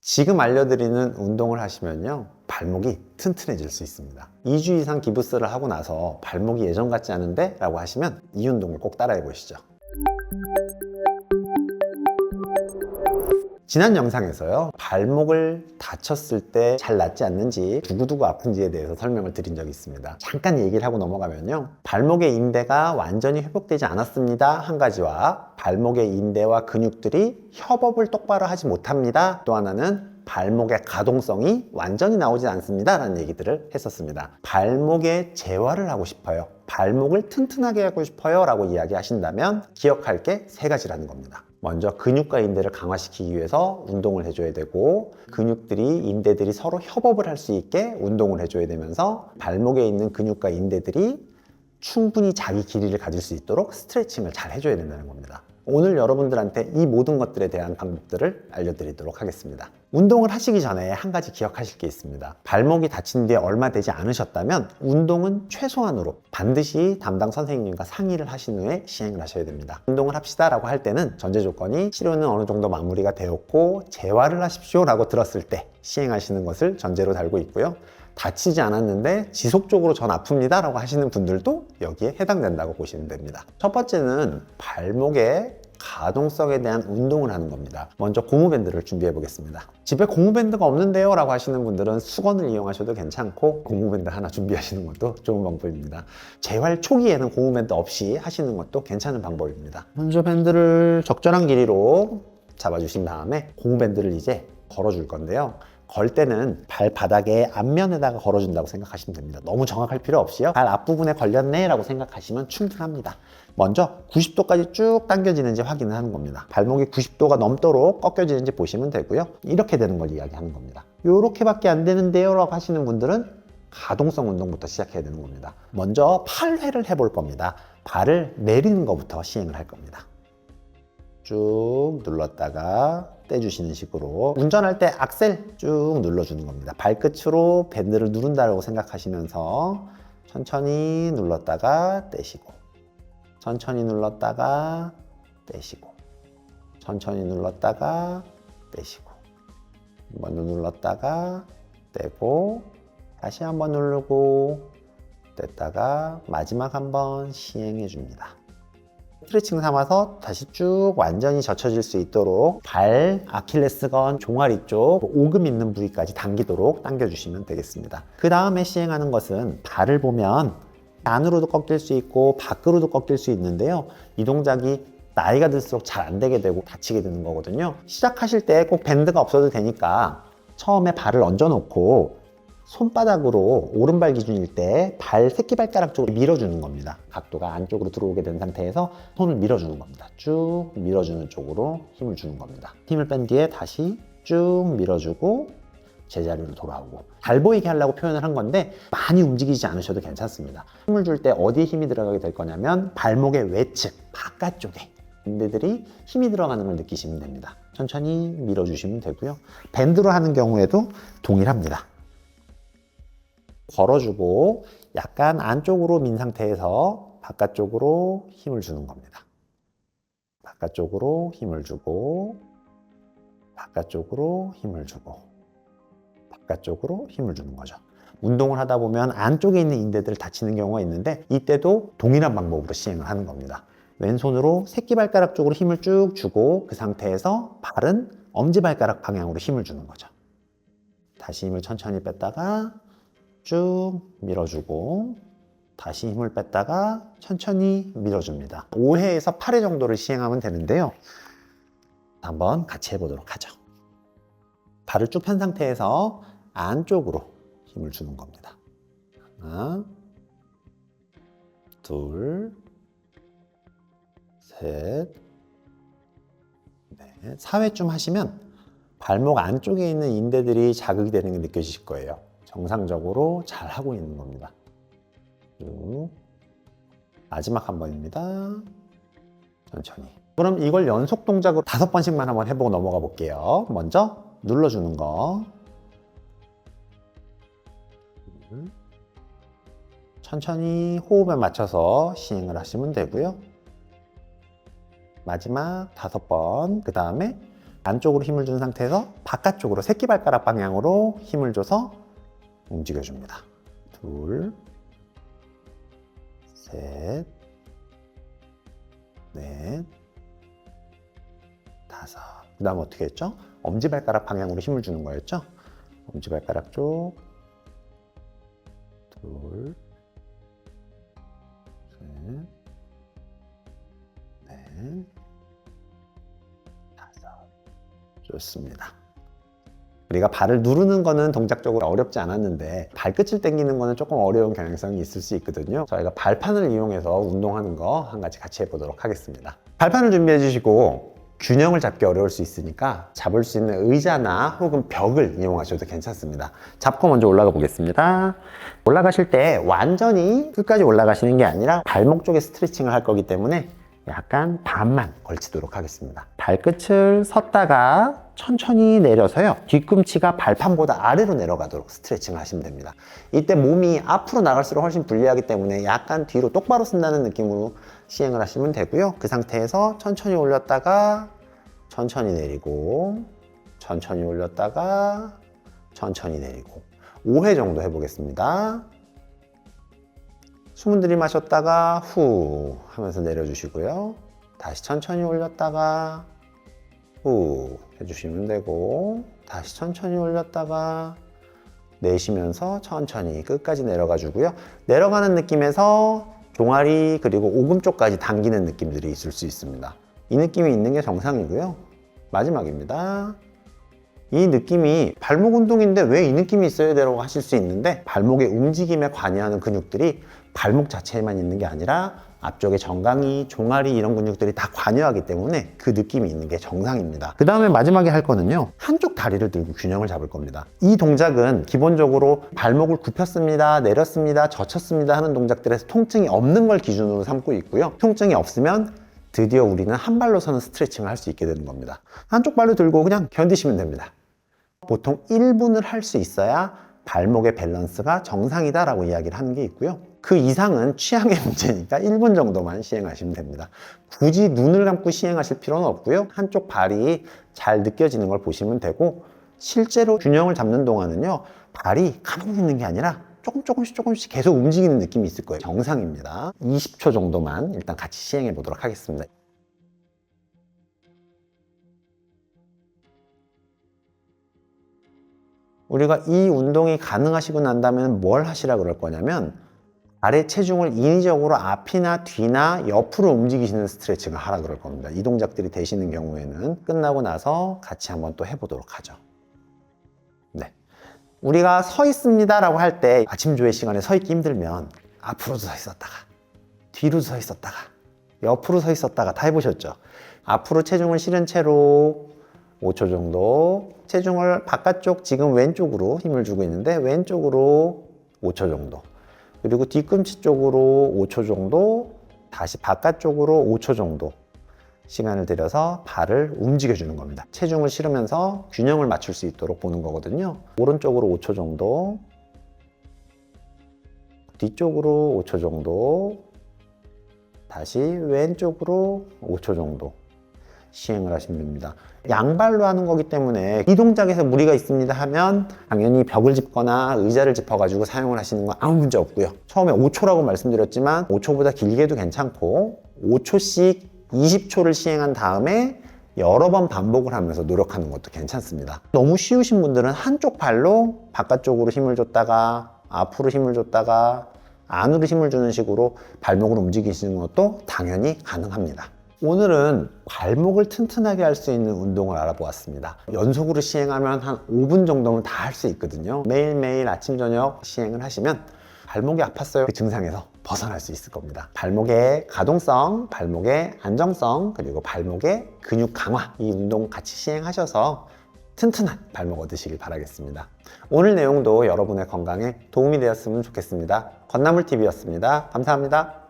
지금 알려드리는 운동을 하시면요, 발목이 튼튼해질 수 있습니다. 2주 이상 기부스를 하고 나서 발목이 예전 같지 않은데? 라고 하시면 이 운동을 꼭 따라해 보시죠. 지난 영상에서요, 발목을 다쳤을 때 잘 낫지 않는지, 두고두고 아픈지에 대해서 설명을 드린 적이 있습니다. 잠깐 얘기를 하고 넘어가면요, 발목의 인대가 완전히 회복되지 않았습니다 한 가지와, 발목의 인대와 근육들이 협업을 똑바로 하지 못합니다 또 하나는, 발목의 가동성이 완전히 나오지 않습니다 라는 얘기들을 했었습니다. 발목의 재활을 하고 싶어요, 발목을 튼튼하게 하고 싶어요 라고 이야기하신다면 기억할 게 세 가지라는 겁니다. 먼저 근육과 인대를 강화시키기 위해서 운동을 해줘야 되고, 근육들이 인대들이 서로 협업을 할 수 있게 운동을 해줘야 되면서, 발목에 있는 근육과 인대들이 충분히 자기 길이를 가질 수 있도록 스트레칭을 잘 해줘야 된다는 겁니다. 오늘 여러분들한테 이 모든 것들에 대한 방법들을 알려드리도록 하겠습니다. 운동을 하시기 전에 한 가지 기억하실 게 있습니다. 발목이 다친 뒤에 얼마 되지 않으셨다면 운동은 최소한으로 반드시 담당 선생님과 상의를 하신 후에 시행을 하셔야 됩니다. 운동을 합시다 라고 할 때는 전제 조건이 치료는 어느 정도 마무리가 되었고 재활을 하십시오 라고 들었을 때 시행하시는 것을 전제로 달고 있고요, 다치지 않았는데 지속적으로 전 아픕니다 라고 하시는 분들도 여기에 해당된다고 보시면 됩니다. 첫 번째는 발목의 가동성에 대한 운동을 하는 겁니다. 먼저 고무밴드를 준비해 보겠습니다. 집에 고무밴드가 없는데요 라고 하시는 분들은 수건을 이용하셔도 괜찮고, 고무밴드 하나 준비하시는 것도 좋은 방법입니다. 재활 초기에는 고무밴드 없이 하시는 것도 괜찮은 방법입니다. 먼저 밴드를 적절한 길이로 잡아주신 다음에 고무밴드를 이제 걸어줄 건데요, 걸 때는 발바닥의 앞면에다가 걸어준다고 생각하시면 됩니다. 너무 정확할 필요 없이요, 발 앞부분에 걸렸네 라고 생각하시면 충분합니다. 먼저 90도까지 쭉 당겨지는지 확인을 하는 겁니다. 발목이 90도가 넘도록 꺾여지는지 보시면 되고요, 이렇게 되는 걸 이야기하는 겁니다. 이렇게밖에 안 되는데요 라고 하시는 분들은 가동성 운동부터 시작해야 되는 겁니다. 먼저 8회를 해볼 겁니다. 발을 내리는 것부터 시행을 할 겁니다. 쭉 눌렀다가 떼주시는 식으로, 운전할 때 악셀 쭉 눌러주는 겁니다. 발끝으로 밴드를 누른다고 생각하시면서 천천히 눌렀다가 떼시고, 천천히 눌렀다가 떼시고, 천천히 눌렀다가 떼시고, 한 번 더 눌렀다가 떼고, 다시 한 번 누르고 뗐다가 마지막 한 번 시행해 줍니다. 스트레칭 삼아서 다시 쭉 완전히 젖혀질 수 있도록 발, 아킬레스건, 종아리 쪽 오금 있는 부위까지 당기도록 당겨주시면 되겠습니다. 그 다음에 시행하는 것은, 발을 보면 안으로도 꺾일 수 있고 밖으로도 꺾일 수 있는데요, 이 동작이 나이가 들수록 잘 안 되게 되고 다치게 되는 거거든요. 시작하실 때 꼭 밴드가 없어도 되니까 처음에 발을 얹어 놓고 손바닥으로, 오른발 기준일 때 발 새끼발가락 쪽으로 밀어주는 겁니다. 각도가 안쪽으로 들어오게 된 상태에서 손을 밀어주는 겁니다. 쭉 밀어주는 쪽으로 힘을 주는 겁니다. 힘을 뺀 뒤에 다시 쭉 밀어주고 제자리로 돌아오고, 잘 보이게 하려고 표현을 한 건데 많이 움직이지 않으셔도 괜찮습니다. 힘을 줄 때 어디에 힘이 들어가게 될 거냐면 발목의 외측, 바깥쪽에 인대들이 힘이 들어가는 걸 느끼시면 됩니다. 천천히 밀어주시면 되고요, 밴드로 하는 경우에도 동일합니다. 걸어주고 약간 안쪽으로 민 상태에서 바깥쪽으로 힘을 주는 겁니다. 바깥쪽으로 힘을 주고, 바깥쪽으로 힘을 주고, 바깥쪽으로 힘을 주는 거죠. 운동을 하다 보면 안쪽에 있는 인대들 다치는 경우가 있는데, 이때도 동일한 방법으로 시행을 하는 겁니다. 왼손으로 새끼발가락 쪽으로 힘을 쭉 주고, 그 상태에서 발은 엄지발가락 방향으로 힘을 주는 거죠. 다시 힘을 천천히 뺐다가 쭉 밀어주고, 다시 힘을 뺐다가 천천히 밀어줍니다. 5회에서 8회 정도를 시행하면 되는데요, 한번 같이 해보도록 하죠. 발을 쭉 편 상태에서 안쪽으로 힘을 주는 겁니다. 하나, 둘, 셋, 넷. 4회쯤 하시면 발목 안쪽에 있는 인대들이 자극이 되는 게 느껴지실 거예요. 정상적으로 잘 하고 있는 겁니다. 쭉. 마지막 한 번입니다. 천천히. 그럼 이걸 연속 동작으로 5번씩만 한번 해보고 넘어가 볼게요. 먼저 눌러주는 거, 천천히 호흡에 맞춰서 시행을 하시면 되고요. 마지막 5번, 그 다음에 안쪽으로 힘을 준 상태에서 바깥쪽으로 새끼발가락 방향으로 힘을 줘서 움직여줍니다. 둘, 셋, 넷, 다섯. 그 다음 어떻게 했죠? 엄지발가락 방향으로 힘을 주는 거였죠? 엄지발가락 쪽, 둘, 셋, 넷, 다섯. 좋습니다. 우리가 발을 누르는 거는 동작적으로 어렵지 않았는데 발끝을 당기는 거는 조금 어려운 경향성이 있을 수 있거든요. 저희가 발판을 이용해서 운동하는 거 한 가지 같이 해보도록 하겠습니다. 발판을 준비해 주시고 균형을 잡기 어려울 수 있으니까 잡을 수 있는 의자나 혹은 벽을 이용하셔도 괜찮습니다. 잡고 먼저 올라가 보겠습니다. 올라가실 때 완전히 끝까지 올라가시는 게 아니라 발목 쪽에 스트레칭을 할 거기 때문에 약간 반만 걸치도록 하겠습니다. 발끝을 섰다가 천천히 내려서요. 뒤꿈치가 발판보다 아래로 내려가도록 스트레칭을 하시면 됩니다. 이때 몸이 앞으로 나갈수록 훨씬 불리하기 때문에 약간 뒤로 똑바로 쓴다는 느낌으로 시행을 하시면 되고요. 그 상태에서 천천히 올렸다가 천천히 내리고 천천히 올렸다가 천천히 내리고 5회 정도 해보겠습니다. 숨을 들이마셨다가 후 하면서 내려주시고요. 다시 천천히 올렸다가 후 해주시면 되고 다시 천천히 올렸다가 내쉬면서 천천히 끝까지 내려가 주고요. 내려가는 느낌에서 종아리 그리고 오금 쪽까지 당기는 느낌들이 있을 수 있습니다. 이 느낌이 있는 게 정상이고요. 마지막입니다. 이 느낌이 발목 운동인데 왜 이 느낌이 있어야 되라고 하실 수 있는데 발목의 움직임에 관여하는 근육들이 발목 자체에만 있는 게 아니라 앞쪽에 정강이, 종아리 이런 근육들이 다 관여하기 때문에 그 느낌이 있는 게 정상입니다. 그 다음에 마지막에 할 거는요. 한쪽 다리를 들고 균형을 잡을 겁니다. 이 동작은 기본적으로 발목을 굽혔습니다, 내렸습니다, 젖혔습니다 하는 동작들에서 통증이 없는 걸 기준으로 삼고 있고요. 통증이 없으면 드디어 우리는 한 발로 서는 스트레칭을 할 수 있게 되는 겁니다. 한쪽 발로 들고 그냥 견디시면 됩니다. 보통 1분을 할 수 있어야 발목의 밸런스가 정상이다 라고 이야기를 하는 게 있고요. 그 이상은 취향의 문제니까 1분 정도만 시행하시면 됩니다. 굳이 눈을 감고 시행하실 필요는 없고요. 한쪽 발이 잘 느껴지는 걸 보시면 되고 실제로 균형을 잡는 동안은요. 발이 가만히 있는 게 아니라 조금씩 계속 움직이는 느낌이 있을 거예요. 정상입니다. 20초 정도만 일단 같이 시행해 보도록 하겠습니다. 우리가 이 운동이 가능하시고 난 다음에는 뭘 하시라 그럴 거냐면 아래 체중을 인위적으로 앞이나 뒤나 옆으로 움직이시는 스트레칭을 하라 그럴 겁니다. 이 동작들이 되시는 경우에는 끝나고 나서 같이 한번 또 해보도록 하죠. 네. 우리가 서 있습니다 라고 할 때 아침 조회 시간에 서 있기 힘들면 앞으로도 서 있었다가 뒤로 서 있었다가 옆으로 서 있었다가 다 해보셨죠? 앞으로 체중을 실은 채로 5초 정도 체중을 바깥쪽 지금 왼쪽으로 힘을 주고 있는데 왼쪽으로 5초 정도 그리고 뒤꿈치 쪽으로 5초 정도 다시 바깥쪽으로 5초 정도 시간을 들여서 발을 움직여 주는 겁니다. 체중을 실으면서 균형을 맞출 수 있도록 보는 거거든요. 오른쪽으로 5초 정도 뒤쪽으로 5초 정도 다시 왼쪽으로 5초 정도 시행을 하시면 됩니다. 양발로 하는 거기 때문에 이 동작에서 무리가 있습니다 하면 당연히 벽을 짚거나 의자를 짚어가지고 사용을 하시는 건 아무 문제 없고요. 처음에 5초라고 말씀드렸지만 5초보다 길게 해도 괜찮고 5초씩 20초를 시행한 다음에 여러 번 반복을 하면서 노력하는 것도 괜찮습니다. 너무 쉬우신 분들은 한쪽 발로 바깥쪽으로 힘을 줬다가 앞으로 힘을 줬다가 안으로 힘을 주는 식으로 발목을 움직이시는 것도 당연히 가능합니다. 오늘은 발목을 튼튼하게 할 수 있는 운동을 알아보았습니다. 연속으로 시행하면 한 5분 정도는 다 할 수 있거든요. 매일매일 아침 저녁 시행을 하시면 발목이 아팠어요 그 증상에서 벗어날 수 있을 겁니다. 발목의 가동성, 발목의 안정성, 그리고 발목의 근육 강화 이 운동 같이 시행하셔서 튼튼한 발목 얻으시길 바라겠습니다. 오늘 내용도 여러분의 건강에 도움이 되었으면 좋겠습니다. 건나물TV였습니다. 감사합니다.